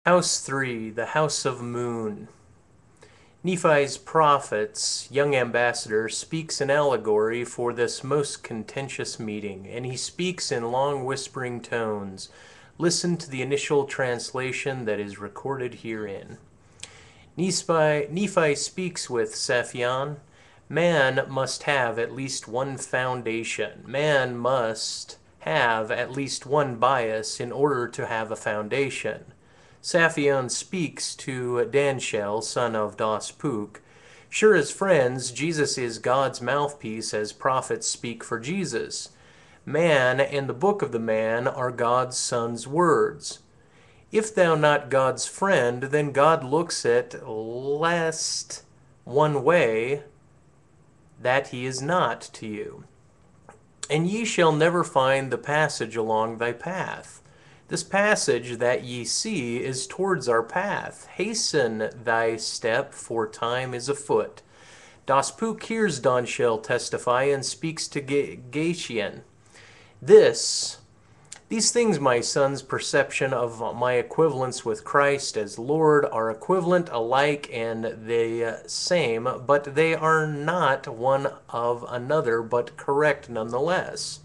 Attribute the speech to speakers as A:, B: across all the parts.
A: House 3, the House of Moon. Nephi's prophets, young ambassador, speaks an allegory for this most contentious meeting, and he speaks in long whispering tones. Listen to the initial translation that is recorded herein. Nephi speaks with Saphion. Man must have at least one foundation. Man must have at least one bias in order to have a foundation. Saphion speaks to Danshell, son of dospook. Sure as friends, Jesus is God's mouthpiece as prophets speak for Jesus. Man and the book of the man are God's son's words. If thou not God's friend, then God looks at lest one way that he is not to you. And ye shall never find the passage along thy path. This passage that ye see is towards our path. Hasten thy step, for time is afoot. Dospook hears Danshell testify and speaks to Gadition. These things, my son's perception of my equivalence with Christ as Lord are equivalent, alike, and the same, but they are not one of another, but correct nonetheless.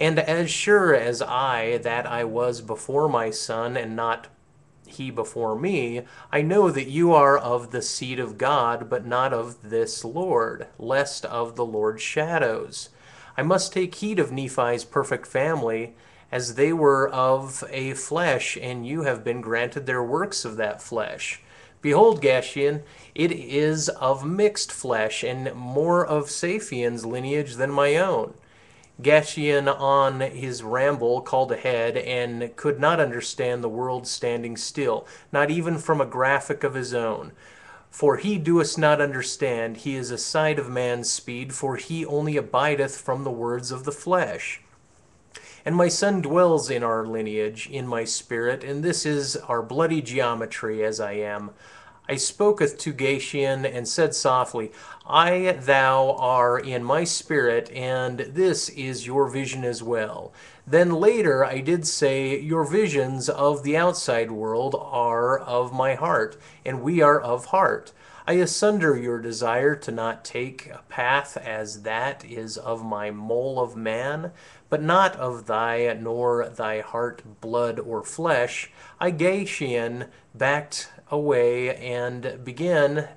A: And as sure as I that I was before my son, and not he before me, I know that you are of the seed of God, but not of this Lord, lest of the Lord's shadows. I must take heed of Nephi's perfect family, as they were of a flesh, and you have been granted their works of that flesh. Behold, Gadition, it is of mixed flesh, and more of Saphion's lineage than my own. Gadition on his ramble called ahead, and could not understand the world standing still, not even from a graphic of his own. For he doeth not understand, he is a side of man's speed, for he only abideth from the words of the flesh. And my son dwells in our lineage, in my spirit, and this is our bloody geometry, as I am. I spoketh to Gadition, and said softly, thou are in my spirit, and this is your vision as well. Then later I did say, your visions of the outside world are of my heart, and we are of heart. I asunder your desire to not take a path as that is of my mole of man, but not of thy nor thy heart, blood, or flesh. I Gadition backed away, and began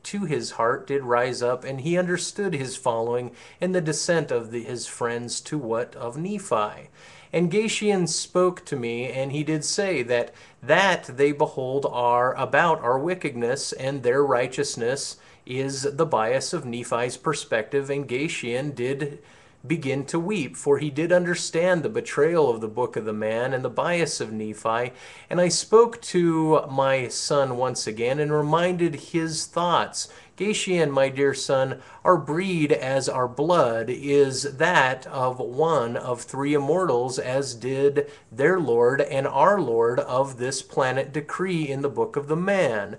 A: to his heart did rise up, and he understood his following and the descent of his friends to what of Nephi. And Gadition spoke to me, and he did say that they behold are about our wickedness, and their righteousness is the bias of Nephi's perspective. And Gadition did begin to weep, for he did understand the betrayal of the book of the man and the bias of Nephi. And I spoke to my son once again and reminded his thoughts. Gadition, my dear son, our breed as our blood is that of one of three immortals, as did their Lord and our Lord of this planet decree in the book of the man.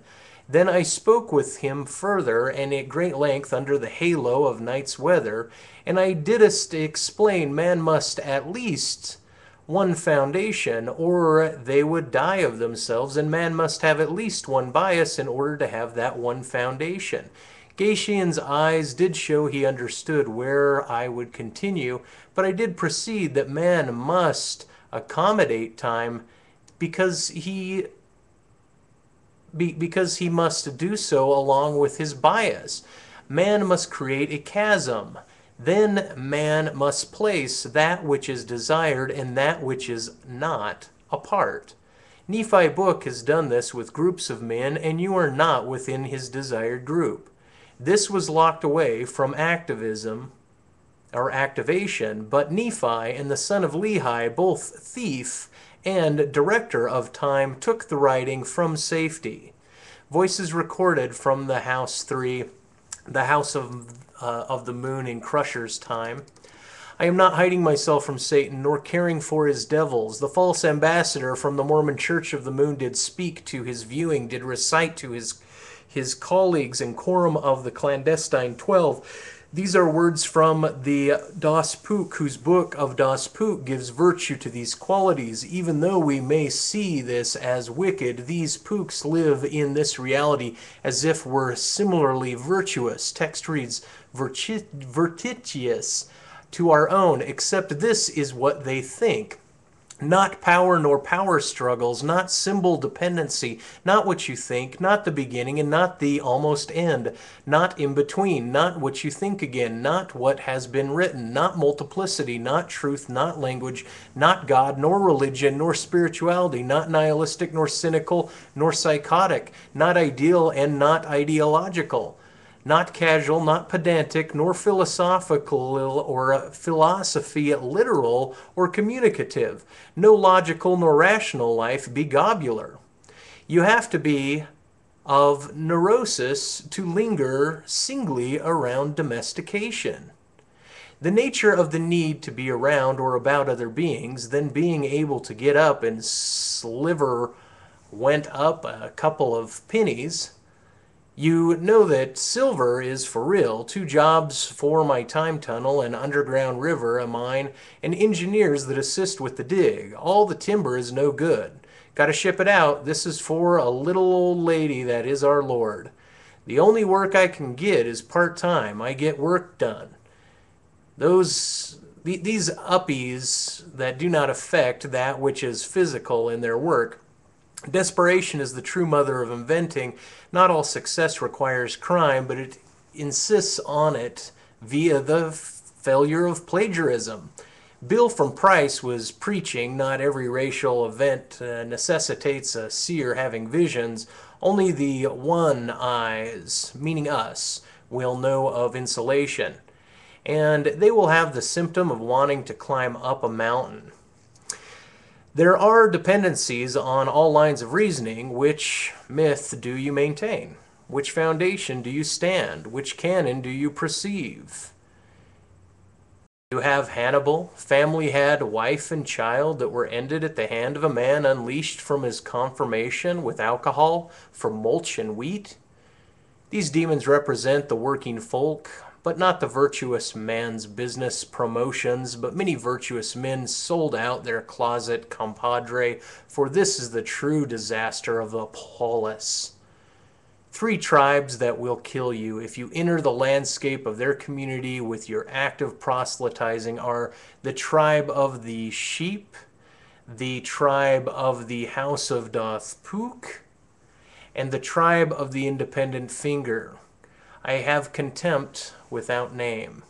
A: Then I spoke with him further, and at great length under the halo of night's weather, and I didst explain man must at least one foundation, or they would die of themselves, and man must have at least one bias in order to have that one foundation. Gadition's eyes did show he understood where I would continue, but I did proceed that man must accommodate time because he must do so along with his bias. Man must create a chasm. Then man must place that which is desired and that which is not apart. Nephi Book has done this with groups of men, and you are not within his desired group. This was locked away from activism or activation, but Nephi and the son of Lehi, both thief and director of time, took the writing from safety. Voices recorded from the House 3, the House of the Moon in Crusher's time. I am not hiding myself from Satan, nor caring for his devils. The false ambassador from the Mormon Church of the Moon did speak to his viewing, did recite to his colleagues in quorum of the clandestine 12, These are words from the dospook, whose book of dospook gives virtue to these qualities. Even though we may see this as wicked, these pooks live in this reality as if we're similarly virtuous. Text reads, virtitious to our own, except this is what they think. Not power nor power struggles, not symbol dependency, not what you think, not the beginning and not the almost end, not in between, not what you think again, not what has been written, not multiplicity, not truth, not language, not God, nor religion, nor spirituality, not nihilistic, nor cynical, nor psychotic, not ideal and not ideological. Not casual, not pedantic, nor philosophical or philosophy literal or communicative. No logical nor rational life, be globular. You have to be of neurosis to linger singly around domestication. The nature of the need to be around or about other beings, then being able to get up and sliver went up a couple of pennies. You know that silver is for real, 2 jobs for my time tunnel, an underground river, a mine, and engineers that assist with the dig. All the timber is no good. Gotta ship it out. This is for a little old lady that is our Lord. The only work I can get is part-time. I get work done. These uppies that do not affect that which is physical in their work. Desperation is the true mother of inventing. Not all success requires crime, but it insists on it via the failure of plagiarism. Bill from Price was preaching, not every racial event necessitates a seer having visions. Only the one eyes, meaning us, will know of insulation. And they will have the symptom of wanting to climb up a mountain. There are dependencies on all lines of reasoning. Which myth do you maintain? Which foundation do you stand? Which canon do you perceive? You have Hannibal. Family had wife and child that were ended at the hand of a man unleashed from his confirmation with alcohol for mulch and wheat. These demons represent the working folk, but not the virtuous man's business promotions, but many virtuous men sold out their closet compadre, for this is the true disaster of the polis. 3 tribes that will kill you if you enter the landscape of their community with your active proselytizing are the tribe of the sheep, the tribe of the house of Pook, and the tribe of the independent finger. I have contempt without name.